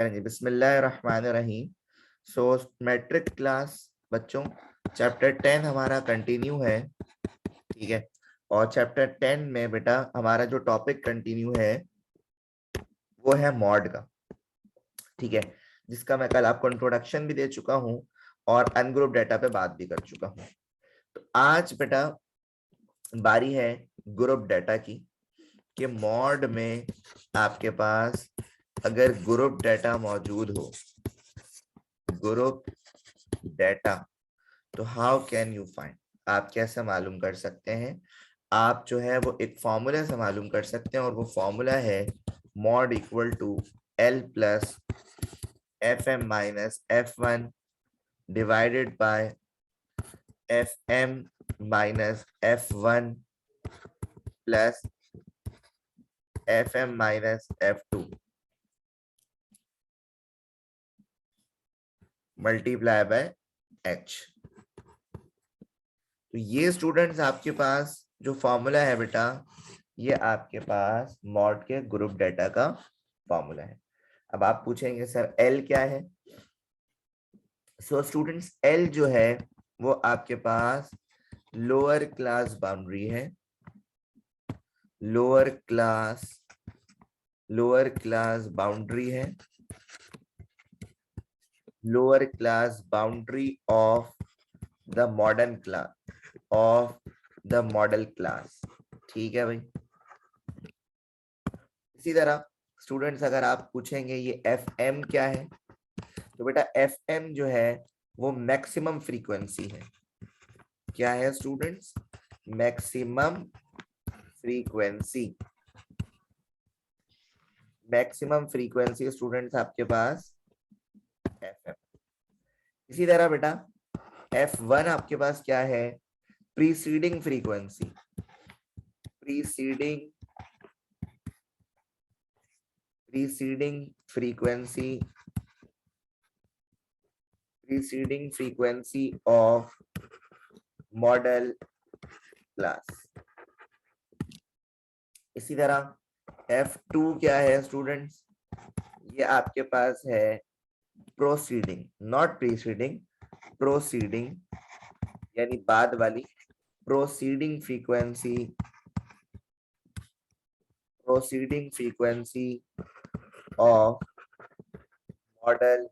चलेंगे बिस्मिल्लाहिर्रहमानिर्रहीम। सो matric class बच्चों, चैप्टर 10 हमारा कंटिन्यू है, ठीक है। और चैप्टर 10 में बेटा हमारा जो टॉपिक कंटिन्यू है वो है मॉड का, ठीक है, जिसका मैं कल आपको इंट्रोडक्शन भी दे चुका हूं और अनग्रुप डेटा पे बात भी कर चुका हूं। तो आज बेटा बारी है ग्रुप डेटा की, कि मॉड में आपके पास अगर ग्रुप डेटा मौजूद हो, ग्रुप डेटा, तो हाउ कैन यू फाइंड, आप कैसे मालूम कर सकते हैं। आप जो है वो एक फॉर्मूला से मालूम कर सकते हैं और वो फॉर्मूला है mod equal to L plus F M minus F one divided by F M minus F one plus F M minus F two multiply by H. तो ये स्टूडेंट्स आपके पास जो फॉर्मूला है बेटा, ये आपके पास मॉड के ग्रुप डेटा का फॉर्मूला है। अब आप पूछेंगे सर एल क्या है। सो स्टूडेंट्स एल जो है वो आपके पास लोअर क्लास बाउंड्री है, लोअर क्लास बाउंड्री है, lower class boundary of the modern class, of the model class, ठीक है भाई। इसी तरह स्टूडेंट्स अगर आप पूछेंगे ये एफ एम क्या है, तो बेटा एफ एम जो है वो मैक्सिमम फ्रीक्वेंसी है। क्या है students? Maximum frequency, maximum frequency students आपके पास एफ एम। इसी तरह बेटा एफ वन आपके पास क्या है? Preceding frequency, preceding preceding frequency, preceding frequency of model class। इसी तरह F2 क्या है स्टूडेंट्स? ये आपके पास है प्रोसीडिंग, नॉट प्रीसीडिंग, प्रोसीडिंग यानी बाद वाली, proceeding frequency, proceeding frequency of model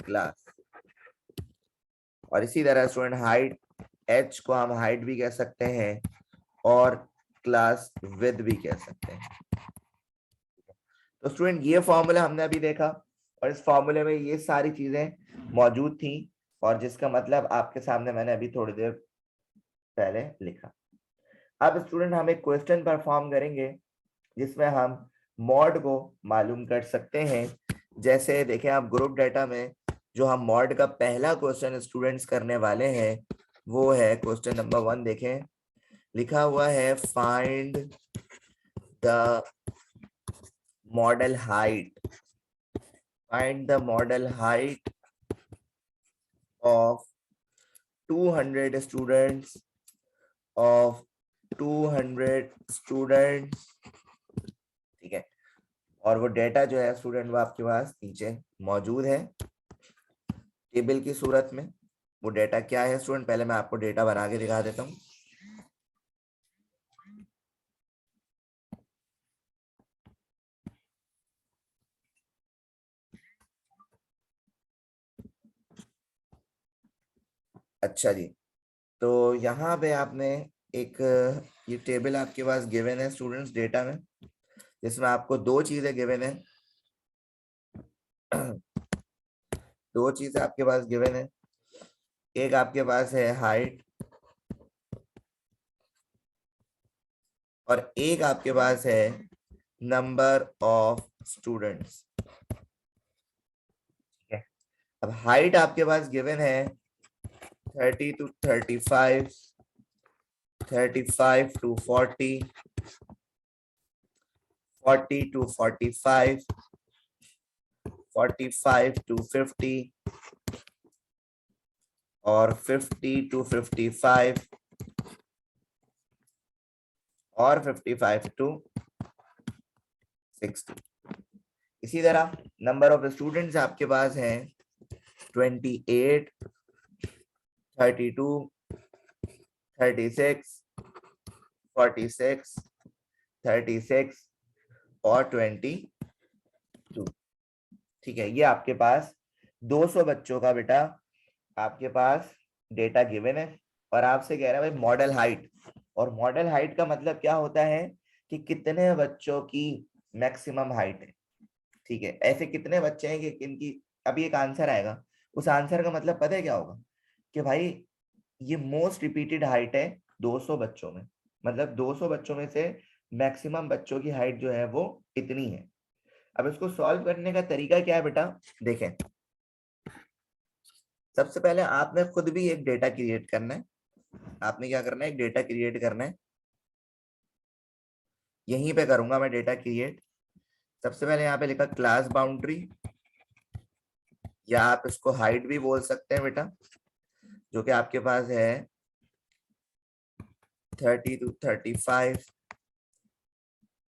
class. और इसी तरह स्टूडेंट हाइट, H को हम हाइट भी कह सकते हैं और क्लास विद भी कह सकते हैं। तो स्टूडेंट ये फॉर्मूला हमने अभी देखा और इस फॉर्मूले में ये सारी चीजें मौजूद थी, और जिसका मतलब आपके सामने मैंने अभी थोड़ी देर पहले लिखा। अब स्टूडेंट हम एक क्वेश्चन परफॉर्म करेंगे जिसमें हम मॉड को मालूम कर सकते हैं। जैसे देखें आप ग्रुप डेटा में जो हम मॉड का पहला क्वेश्चन स्टूडेंट्स करने वाले हैं वो है क्वेश्चन नंबर 1। देखें लिखा हुआ है find the model height, find the model height of 200 students, of 200 students, ठीक है। और वो डेटा जो है स्टूडेंट वो आपके पास नीचे मौजूद है टेबल की सूरत में। वो डेटा क्या है स्टूडेंट? पहले मैं आपको डेटा बना के दिखा देता हूँ। अच्छा जी, तो यहाँ पे आपने एक ये टेबल आपके पास गिवन है स्टूडेंट्स डेटा में, जिसमें आपको दो चीजें गिवन है, दो चीजें आपके पास गिवन है। एक आपके पास है हाइट और एक आपके पास है नंबर ऑफ स्टूडेंट्स, ठीक है। अब हाइट आपके पास गिवन है 30 to 35, 35 to 40, 40 to 45, 45 to 50 और 50 to 55 और 55 to 60। इसी तरह नंबर ऑफ स्टूडेंट्स आपके पास हैं 28, 32, 36, 46, 36 और 22। ठीक है, ये आपके पास 200 बच्चों का बेटा आपके पास डेटा गिवन है और आपसे कह रहा है भाई मॉडल हाइट। और मॉडल हाइट का मतलब क्या होता है कि कितने बच्चों की मैक्सिमम हाइट है। ठीक है, ऐसे कितने बच्चे हैं कि इनकी अभी एक आंसर आएगा, उस आंसर का मतलब पता है क्या होगा कि भाई ये मोस्ट रिपीटेड हाइट है 200 बच्चों में, मतलब 200 बच्चों में से मैक्सिमम बच्चों की हाइट जो है वो इतनी है। अब इसको सॉल्व करने का तरीका क्या है बेटा, देखें। सबसे पहले आपने खुद भी एक डेटा क्रिएट करना है। आपने क्या करना है, एक डेटा क्रिएट करना है। यहीं पे करूंगा मैं डेटा क्रिएट। सबसे पहले यहाँ पे लिखा क्लास बाउंड्री, या आप इसको हाइट भी बोल सकते हैं बेटा, जो कि आपके पास है 30 to 35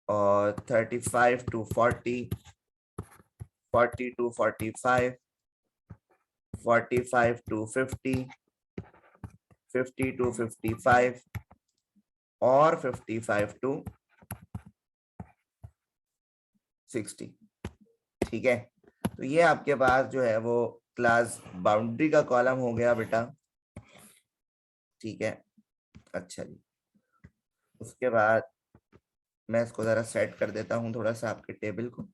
और 35 to 40, 40 to 45, 45 to 50, 50 to 55 और 55 to 60। ठीक है, तो ये आपके पास जो है वो क्लास बाउंड्री का कॉलम हो गया बेटा। ठीक है, अच्छा जी, उसके बाद मैं इसको जरा सेट कर देता हूं थोड़ा सा आपके टेबल को।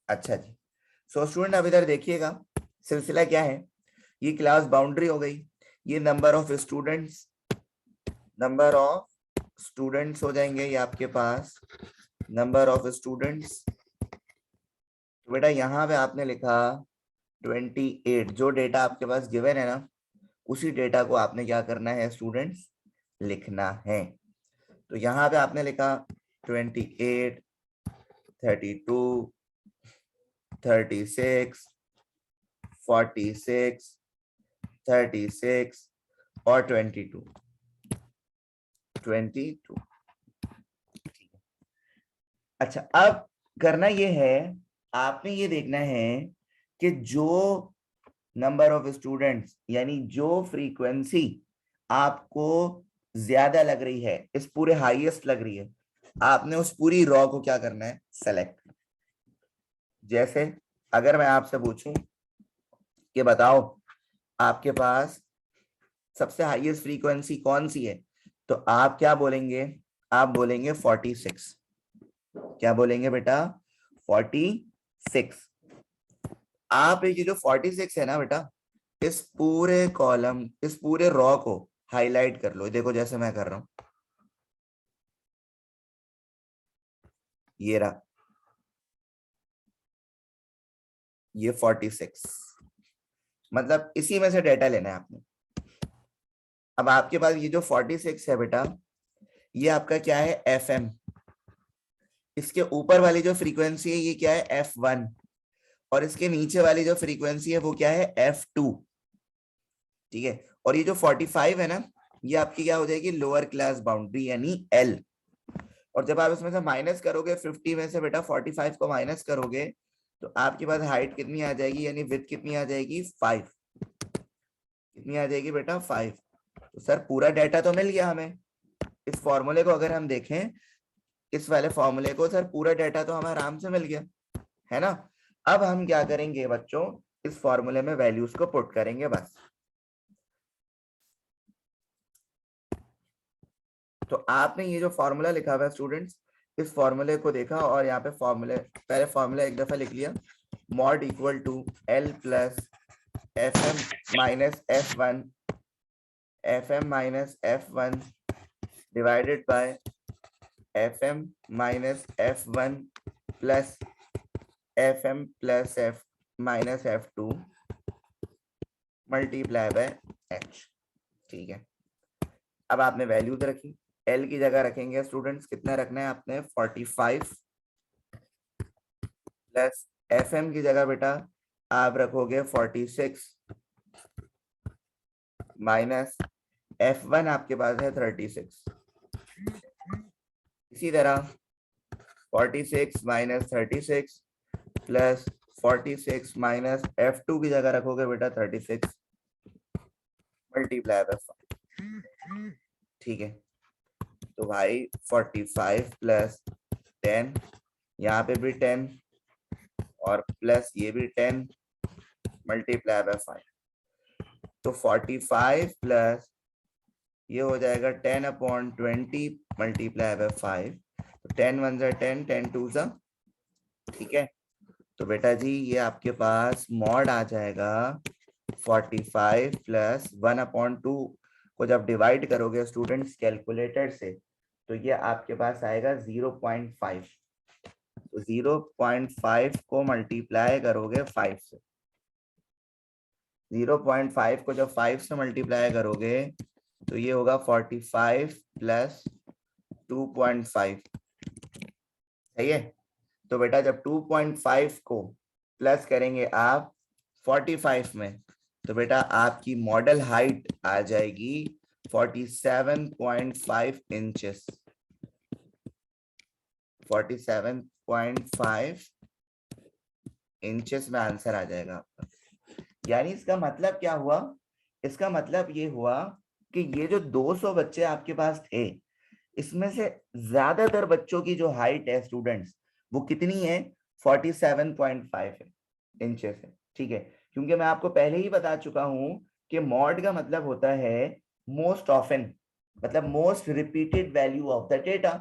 अच्छा जी, सो स्टूडेंट अब इधर देखिएगा, सिलसिला क्या है। ये क्लास बाउंड्री हो गई, ये number of students, number of students हो जाएंगे ये आपके पास, नंबर ऑफ स्टूडेंट्स। तो बेटा यहाँ पे आपने लिखा 28, जो डेटा आपके पास गिवन है ना, उसी डेटा को आपने क्या करना है स्टूडेंट्स, लिखना है। तो यहाँ पे आपने लिखा 28, 32, 36, 46, 36 और 22। अच्छा, अब करना ये है, आपने ये देखना है कि जो नंबर ऑफ स्टूडेंट्स यानी जो फ्रीक्वेंसी आपको ज्यादा लग रही है, इस पूरे हाईएस्ट लग रही है, आपने उस पूरी रॉ को क्या करना है, सेलेक्ट। जैसे अगर मैं आपसे पूछूं कि बताओ आपके पास सबसे हाईएस्ट फ्रीक्वेंसी कौन सी है, तो आप क्या बोलेंगे, आप बोलेंगे 46। क्या बोलेंगे बेटा, 46। आप ये जो 46 है ना बेटा, इस पूरे कॉलम, इस पूरे रॉ को हाईलाइट कर लो। देखो जैसे मैं कर रहा हूं, ये रहा, ये 46, मतलब इसी में से डेटा लेना है आपने। अब आपके पास ये जो 46 है बेटा, ये आपका क्या है, FM। इसके ऊपर वाली जो फ्रीक्वेंसी है ये क्या है, F1। और इसके नीचे वाली जो फ्रीक्वेंसी है वो क्या है, F2। ठीक है, और ये जो 45 है ना, ये आपकी क्या हो जाएगी, लोअर क्लास बाउंड्री यानी L। और जब आप इसमें से माइनस करोगे 50 में से बेटा 45 को माइनस करोगे, तो आपके पास हाइट कितनी आ जाएगी, यानी विड्थ कितनी आ जाएगी, 5। कितनी आ जाएगी बेटा, 5। तो सर पूरा डाटा तो मिल गया हमें। इस फॉर्मूले को अगर हम देखें, इस वाले फॉर्मूले को, सर पूरा डाटा तो हमें आराम से मिल गया है ना। अब हम क्या करेंगे बच्चों, इस फॉर्मूले में वैल्यूज को पुट करेंगे बस। तो आपने ये जो फॉर्मूला लिखा हुआ है स्टूडेंट्स, इस फॉर्मूले को देखा और यहाँ पे फॉर्मूले, पहले फॉर्मूला एक दफा लिख लिया, mod equal to L plus FM minus F1, FM minus F1 divided by FM minus F1 plus FM plus F minus F2 multiply by H। ठीक है, अब आपने वैल्यूज रखी, एल की जगह रखेंगे स्टूडेंट्स, कितना रखना है आपने 45 प्लस एफ एम की जगह बेटा आप रखोगे 46 माइनस एफ वन आपके पास है 36। इसी तरह 46 माइनस 36 प्लस 46 माइनस F2 की जगह रखोगे बेटा 36 मल्टीप्लाई बाय 5। ठीक है, तो भाई 45 प्लस 10, यहाँ पे भी 10 और प्लस ये भी 10 मल्टीप्लाई बाय 5। तो 45 प्लस ये हो जाएगा 10/20 मल्टीप्लाई बाय 5। तो 10 1 जा 10, 10 2 जा, ठीक है। तो बेटा जी ये आपके पास मॉड आ जाएगा 45 प्लस 1/2 को जब डिवाइड करोगे स्टूडेंट्स कैलकुलेटर से तो ये आपके पास आएगा 0.5। तो 0.5 को मल्टीप्लाई करोगे 5 से, 0.5 को जब 5 से मल्टीप्लाई करोगे तो ये होगा 45 प्लस 2.5, सही है। तो बेटा जब 2.5 को प्लस करेंगे आप 45 में तो बेटा आपकी मॉडल हाइट आ जाएगी 47.5 इंचेस। 47.5 इंचेस में आंसर आ जाएगा आपका। यानी इसका मतलब क्या हुआ, इसका मतलब ये हुआ कि ये जो 200 बच्चे आपके पास थे इसमें से ज्यादातर बच्चों की जो हाइट है स्टूडेंट्स वो कितनी है 47.5 इंचेस है, ठीक है। क्योंकि मैं आपको पहले ही बता चुका हूं कि मॉड का मतलब होता है मोस्ट ऑफन, मतलब most repeated value of the data.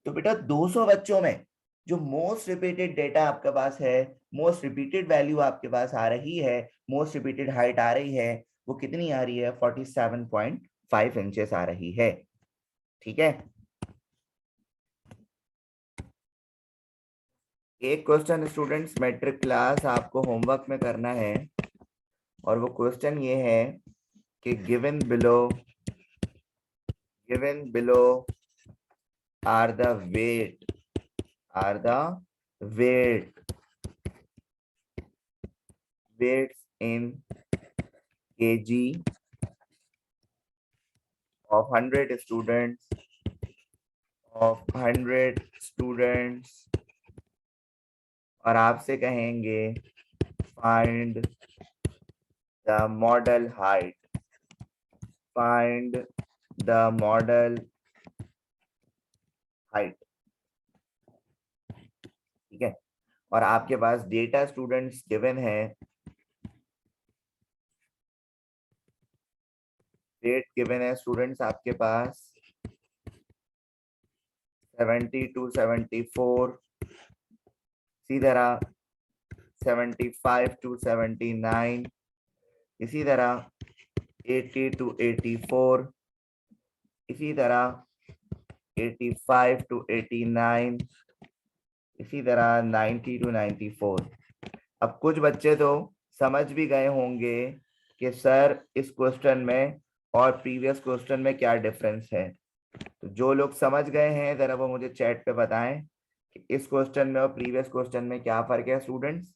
तो बेटा 200 बच्चों में जो मोस्ट रिपीटेड डेटा आपके पास है, मोस्ट रिपीटेड वैल्यू आपके पास आ रही है, मोस्ट रिपीटेड हाइट आ रही है, वो कितनी आ रही है 47.5 इंचेस आ रही है, ठीक है। एक क्वेश्चन स्टूडेंट्स मैट्रिक क्लास आपको होमवर्क में करना है और वो क्वेश्चन ये है कि given below are the weights in kg of 100 students और आपसे कहेंगे find the model height, ठीक है। और आपके पास डेटा स्टूडेंट्स गिवन है, डेट गिवन है स्टूडेंट्स आपके पास 70 to 74, इसी तरह 75 to 79, इसी तरह 80 to 84, इसी तरह 85 to 89, इसी तरह 90 to 94। अब कुछ बच्चे तो समझ भी गए होंगे कि सर इस क्वेश्चन में और प्रीवियस क्वेश्चन में क्या डिफरेंस है। तो जो लोग समझ गए हैं जरा वो मुझे चैट पे बताएं कि इस क्वेश्चन में और प्रीवियस क्वेश्चन में क्या फर्क है स्टूडेंट्स।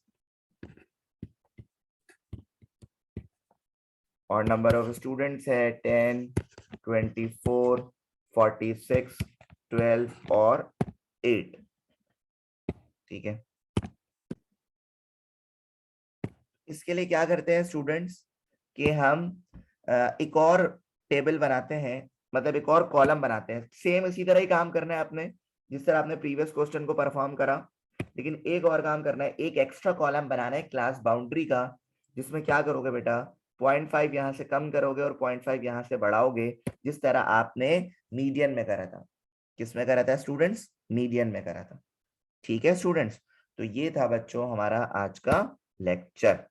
और नंबर ऑफ स्टूडेंट्स है 10, 24, 46, 12 और 8, ठीक है। इसके लिए क्या करते हैं स्टूडेंट्स कि हम एक और टेबल बनाते हैं, मतलब एक और कॉलम बनाते हैं। सेम इसी तरह ही काम करना है आपने जिस तरह आपने प्रीवियस क्वेश्चन को परफॉर्म करा, लेकिन एक और काम करना है, एक एक्स्ट्रा कॉलम बनाना है क्लास बाउंड्री का, जिसमें क्या करोगे बेटा 0.5 यहाँ से कम करोगे और 0.5 यहाँ से बढ़ाओगे, जिस तरह आपने मीडियन में करा था। किसमें करा था स्टूडेंट्स? मीडियन में करा था, ठीक है स्टूडेंट्स। तो ये था बच्चों हमारा आज का लेक्चर।